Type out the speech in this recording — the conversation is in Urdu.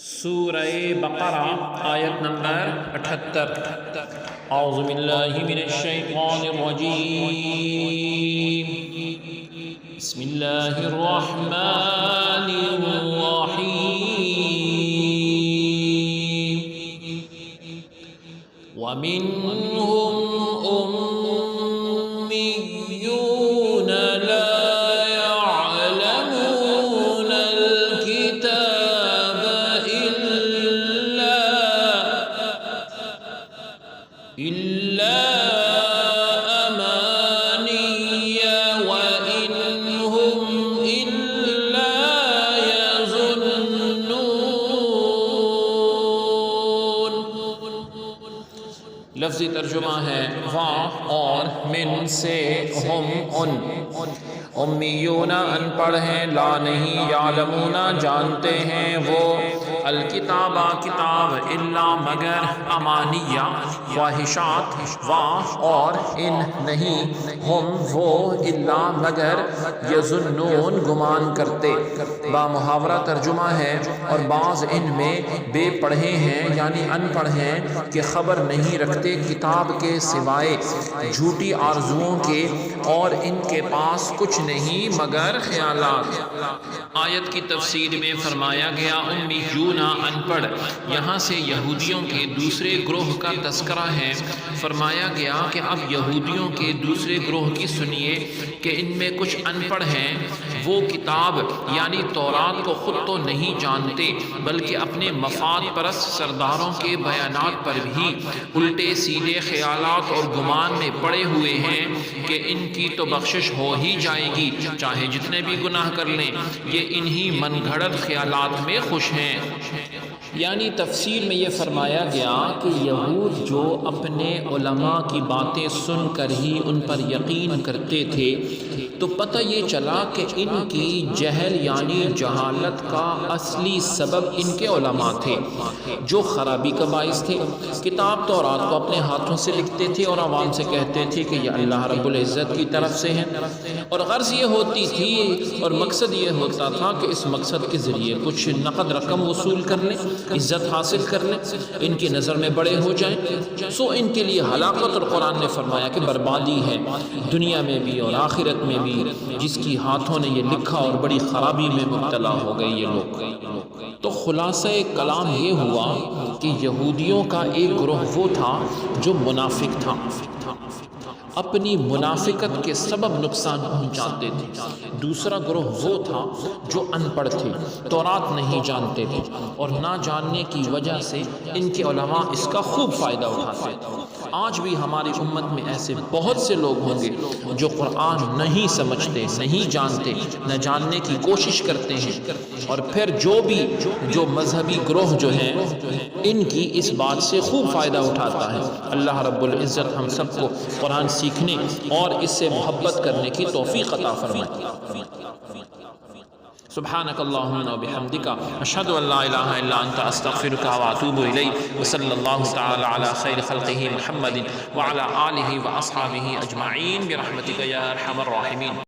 سورہ بقرہ آیت نمبر 78۔ اعوذ باللہ من الشیطان الرجیم، بسم اللہ الرحمن الرحیم۔ ومنهم أميون لا يعلمون الكتاب إلا أماني وإن هم إلا يظنون۔ لفظی ترجمہ ہے وا اور من سے ہم ان، امیون ان پڑھ ہیں، لا نہیں، یعلمون جانتے ہیں وہ، الکتابہ کتاب، الا مگر، امانیہ خواہشات، وا اور ان نہیں، ہم وہ، الا مگر، یظنون گمان کرتے۔ با محاورہ ترجمہ ہے اور بعض ان میں بے پڑھے ہیں یعنی ان پڑھ ہیں کہ خبر نہیں رکھتے کتاب کے سوائے جھوٹی آرزوؤں کے، اور ان کے پاس کچھ نہیں مگر خیالات۔ آیت کی تفسیر میں فرمایا گیا امیون ان پڑھ، یہاں سے یہودیوں کے دوسرے گروہ کا تذکرہ ہے۔ فرمایا گیا کہ اب یہودیوں کے دوسرے گروہ کی سنیے کہ ان میں کچھ ان پڑھ ہیں، وہ کتاب یعنی تورات کو خود تو نہیں جانتے بلکہ اپنے مفاد پرست سرداروں کے بیانات پر بھی الٹے سیدھے خیالات اور گمان میں پڑے ہوئے ہیں کہ ان کی تو بخشش ہو ہی جائے گی چاہے جتنے بھی گناہ کر لیں، یہ انہی من گھڑت خیالات میں خوش ہیں۔ یعنی تفسیر میں یہ فرمایا گیا کہ یہود جو اپنے علماء کی باتیں سن کر ہی ان پر یقین کرتے تھے، تو پتہ یہ چلا کہ ان کی جہل یعنی جہالت کا اصلی سبب ان کے علماء تھے جو خرابی کا باعث تھے۔ کتاب تورات کو اپنے ہاتھوں سے لکھتے تھے اور عوام سے کہتے تھے کہ یہ اللہ رب العزت کی طرف سے ہیں، اور غرض یہ ہوتی تھی اور مقصد یہ ہوتا تھا کہ اس مقصد کے ذریعے کچھ نقد رقم وصول کر لیں، عزت حاصل کر لیں، ان کی نظر میں بڑے ہو جائیں، سو ان کے لیے ہلاکت۔ اور قرآن نے فرمایا کہ بربادی ہے دنیا میں بھی اور آخرت میں بھی جس کی ہاتھوں نے یہ لکھا، اور بڑی خرابی میں مبتلا ہو گئے یہ لوگ۔ تو خلاصہ کلام یہ ہوا کہ یہودیوں کا ایک گروہ وہ تھا جو منافق تھا، اپنی منافقت کے سبب نقصان پہنچاتے تھے۔ دوسرا گروہ وہ تھا جو ان پڑھ تھے، تورات نہیں جانتے تھے، اور نہ جاننے کی وجہ سے ان کے علماء اس کا خوب فائدہ اٹھاتے تھے۔ آج بھی ہماری امت میں ایسے بہت سے لوگ ہوں گے جو قرآن نہیں سمجھتے، نہیں جانتے، نہ جاننے کی کوشش کرتے ہیں، اور پھر جو مذہبی گروہ جو ہیں ان کی اس بات سے خوب فائدہ اٹھاتا ہے۔ اللہ رب العزت ہم سب کو قرآن سیکھنے اور اس سے محبت کرنے کی توفیق عطا فرمائے۔ سبحانک اللہم و بحمدک، اشہد ان لا الہ الا انت، استغفرک و اتوب الیک، وصلی اللہ تعالی علی خیر خلقہ محمد وعلی آلہ و اصحابہ اجمعین برحمتک یا ارحم الراحمین۔